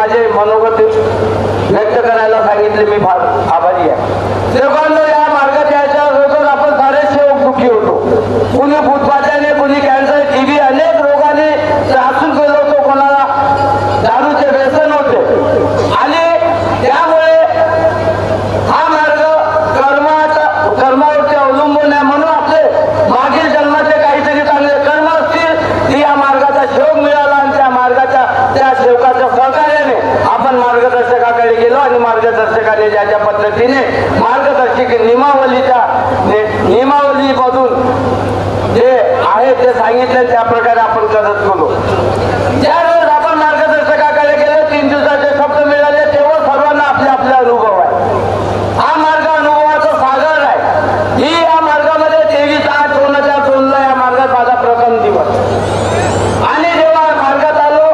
माझे मनोगत व्यक्त करायला सांगितले, मी फार आभारी आहे. सेवकांना या मार्गात यायच्या अगोदर आपण सारे सेवक दुःखी होतो. कुणी भूतपात्याने, कुणी कॅन्सर, टीबी, अनेक रोगाने त्रासून गेलो होतो. कोणाला दारूचे व्यसन होते आणि त्यामुळे हा मार्ग कर्मावरती अवलंबून आहे. म्हणून आपले मागील जन्माचे काहीतरी चांगले कर्म असतील की या मार्गाचा शोध मिळाला आणि त्या मार्गाच्या त्या सेवकाच्या सहकार्याने आपण मार्गदर्शकाकडे गेलो आणि मार्गदर्शकाने ज्या ज्या पद्धतीने मार्गदर्शक नियमावलीमधून जे आहे ते सांगितले त्या प्रकारे आपण करत गेलो. ज्यावेळेस आपण मार्गदर्शकाकडे गेलो, 3 दिवसाचे शब्द मिळाले, तेव्हा सर्वांना आपले आपले अनुभव आहे. हा मार्ग अनुभवाचा सागर आहे. ही या मार्गामध्ये 23/8/2002 या मार्गात माझा प्रथम दिवस. आणि जेव्हा मार्गात आलो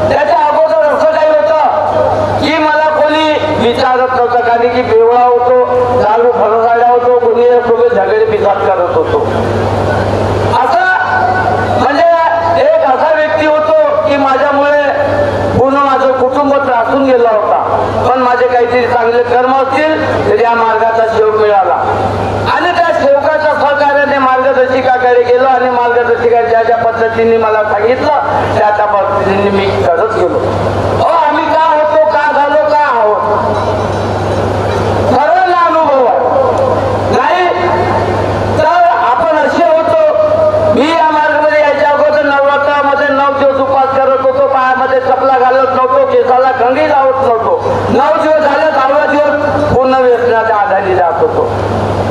त्याच्या अगोदर असं काही होतं की मला कोणी विचारत नव्हतं, कारण की बेवळा होतो, चालू फरसाड्या होतो, कोणी सोबत झगडे पिसाद करत होतो. असं म्हणजे एक असा व्यक्ती होतो की माझ्यामुळे पूर्ण माझं कुटुंब त्रासून गेला होता. पण माझे काहीतरी चांगले कर्म असतील तर या मार्गाचा शेवक मिळाला आणि त्या सेवकाच्या सहकार्याने मार्गदर्शिकाकडे गेलो आणि मार्गदर्शिका ज्या ज्या पद्धतीने मला सांगितलं त्या त्या पद्धतीने मी करत गेलो. आम्ही का होतो, का झालो, का आहोत, सर्वांना अनुभव आहे. नाही तर आपण असे होतो. मी या मार्गामध्ये याच्या अगोदर नवरात्रामध्ये 9 दिवस उपास करत होतो. पायामध्ये चपला घालत नव्हतो, केसाला कंगी लावत नव्हतो. 9 दिवस झाले, 10वा दिवस पूर्ण व्यसनाच्या आधारी जात होतो.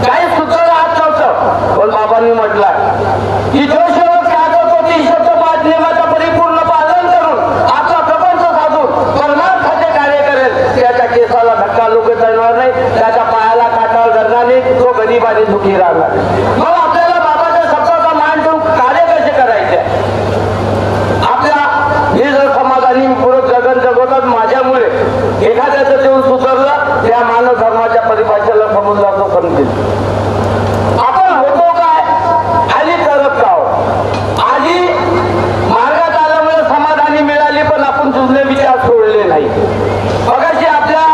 काही सुचलं राहत नव्हतं. पण बाबांनी म्हटलं की जो सेवक क्या करतो 305 नियमाचं परिपूर्ण पालन करून आपला प्रपंच साधून परमार्थाचे कार्य करेल, त्याच्या केसाला धक्का लोक करणार नाही, त्याच्या पायाला काटाळ करणार नाही, तो गरीब आणि दुखी राहणार. मग आपल्याला बाबाच्या शब्दाचा मान ठेवून कार्य कसे करायचे? आपल्या हे जर समाजाने पूर्ण जगन जगवतात माझ्यामुळे एखाद्याचं जीवन सुधारलं, त्या मानव धर्माच्या परिभाषेला समुद्राचं समजेल. आपण होतो काय आणि करत का आहोत? आधी मार्गात आल्यामुळे समाधानी मिळाली, पण आपण जुने विचार सोडले नाही. मगाशी आपल्या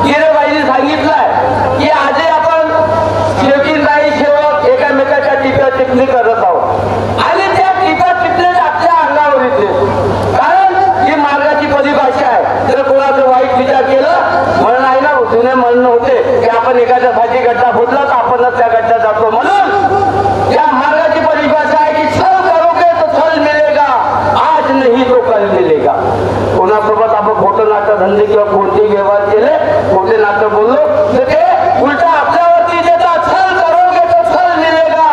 गिरेबाईने सांगितलंय की आधी आपण शेवटींदाई सेवक एकामेकाच्या टिप्या टिप्पणी करत आहोत आणि त्या टिप्या टिप्पणी आपल्या अंगावर येते. कारण ही मार्गाची परिभाषा आहे. जर कोणाचं वाईट विचार केलं म्हणून आहे ना, जुने म्हणणं होते की आपण एखाद्या भाजी गड्डा फोडला तर आपणच त्या गड्ड्यात जातो. म्हणून या मार्गाची परिभाषा आहे की छल करोगे तो छल मिलेगा, आज नाही तो कल मिलेगा. कोणासोबत आपण खोटं नाटक धंदे किंवा कोणते व्यवहार केले, खोटे नाटक बोललो तर ते उलटा आपल्यावरती देतात. छल करोगे तो छल मिलेगा,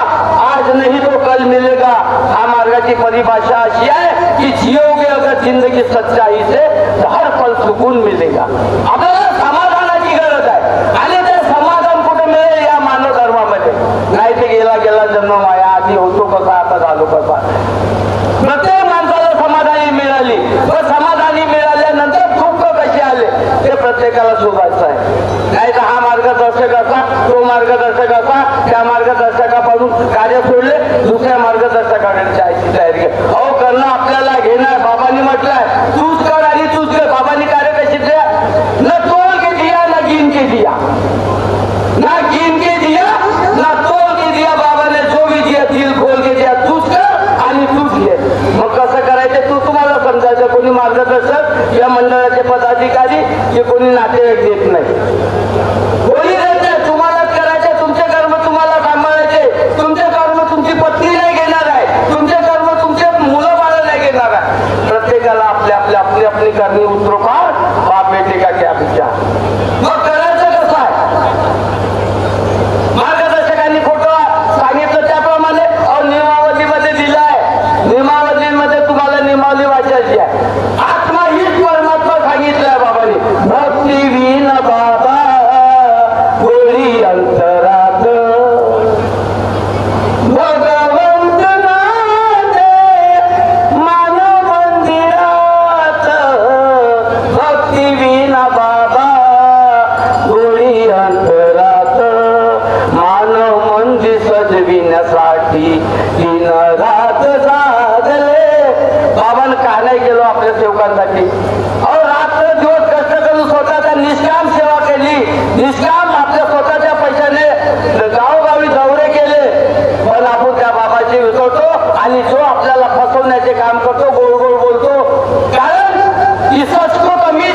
आज नहीं तो कल मिलेगा. हा मार्गाची परिभाषा अशी आहे की जियोगे अगर जिंदगी सच्चाई से हर पल सुकून मिलेगा. आपल्याला समाधानाची गरज आहे आणि ते समाधान कुठे मिळेल? या मानव धर्मामध्ये. नाही ते गेला गेला जन्म माया, आधी होतो कसा आता झालो कसा. प्रत्येक माणसाला समाधानी मिळाली, पण समाधानी मिळाल्यानंतर दुःख कसे आले ते प्रत्येकाला शोधायचं आहे. नाही तर हा मार्गदर्शक असा, तो मार्गदर्शक असा, त्या मार्गदर्शकापासून कार्य सोडले, दुसऱ्या मार्गदर्शकाकडे जायची तयारी आहे. करणं आपल्याला घेणार. बाबांनी म्हटलंय तूच कर आणि तूच कर. बाबांनी कार्य कशी दिया? न तोल के दिया, न गिन के दिया, ना गिन के दिया, ना तोल के दिया. बाबाने जो भी दिया दिल खोल के दिया. तूच कर आणि तूच घे. मग कसं करायचं तू तुम्हाला समजायचं. कोणी मार्गदर्शक या मंडळाचे पदाधिकारी हे कोणी नातेवाईक देत नाही, कोणी देत नाही. तुम्हालाच करायचे. तुमचे कर्म तुम्हाला सांभाळायचे. तुमचे कर्म तुमची पत्नी नाही घेणार आहे, तुमचे कर्म तुमचे मुलं बाळ नाही घेणार आहे. प्रत्येकाला आपल्या आपल्या आपली आपली करणी उतरू पार. बाप बेटे का क्या विचार. मग करायचं कसं आहे? मार्गदर्शकांनी खोटं सांगितलं त्याप्रमाणे नियमावलीमध्ये दिलं आहे. नियमावलीमध्ये तुम्हाला नियमावली वाचायची आहे. आत्मा हीच परमात्मा सांगितलंय बाबांनी. भक्ती विन बाबा गोळी अंतरात भगवंत नाते मानव मंदिरात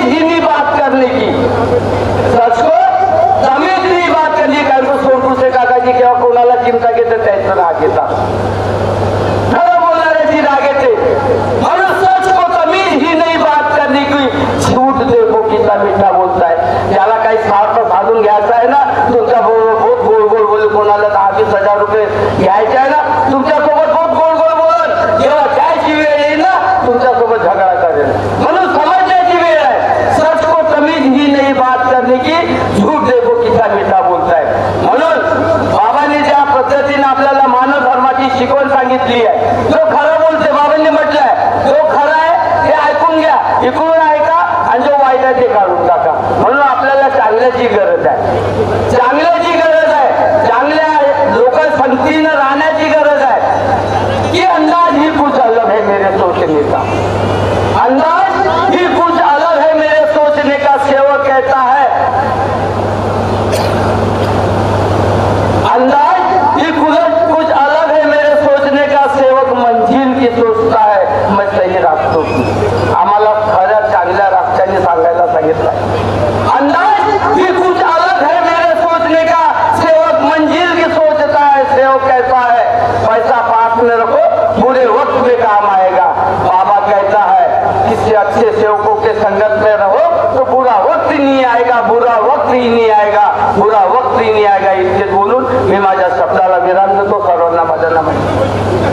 ही नहीं बात करने की, सच को तमीज नहीं बात करने का. सोनू से काकाजी किंवा कोणाला चिंता घेते त्याचं राग येतात, खरं बोलणाऱ्याची राग येते. म्हणून सच को तमीज ही नहीं बात करने की, झूठ देखो कितना मीठा बोलता है. ज्याला काही स्वार्थ साधून घ्यायचा आहे ना, तुमच्या बहुत गोड गोड बोलू, कोणाला 10-20 हजार रुपये घ्यायचे आहे ना, तुमच्यासोबत बहुत गोड गोड बोलत, जेव्हा द्यायची वेळ येईल ना तुमच्यासोबत झगडा करेल. म्हणून समजण्याची वेळ आहे. सच को तमीज ही नहीं बात करने की, झूठ देखो कितना मीठा बोलता है. म्हणून बाबांनी ज्या पद्धतीने आपल्याला मानव धर्माची शिकवण सांगितली आहे, जो खरं बोलते, बाबांनी म्हटलंय जो खरं आहे ते ऐकून घ्या, इकडून ऐका, आणि जो वाईट आहे ते काढून टाका. म्हणून आपल्याला चांगल्याची गरज आहे, चांगल्याची गरज आहे, चांगल्या लोकसंगतीनं राहण्याची गरज आहे. की अंदाज ही कुछ अलग है मेरे सोचने का, अंदाज ही कुछ अलग है मेरे सोचने का. सेवक कहता है अंदाज ही कुछ अलग है मेरे सोचने का. सेवक मंजिल की सोचता है, मैं सही रास्तों की. आम्हाला खऱ्या चांगल्या रस्त्याने सांगायला सांगितलं. अंदाज ही कुछ अलग है मेरे सोचने का. सेवक मंजिल की सोचता है. सेवक कहता है पैसा पास में रखो, बुरे वक्त में काम आएगा. बाबा कहता है किसी अच्छे सेवकों के संगत में रहो तो बुरा वक्त ही नहीं आएगा, बुरा वक्त ही नहीं आएगा.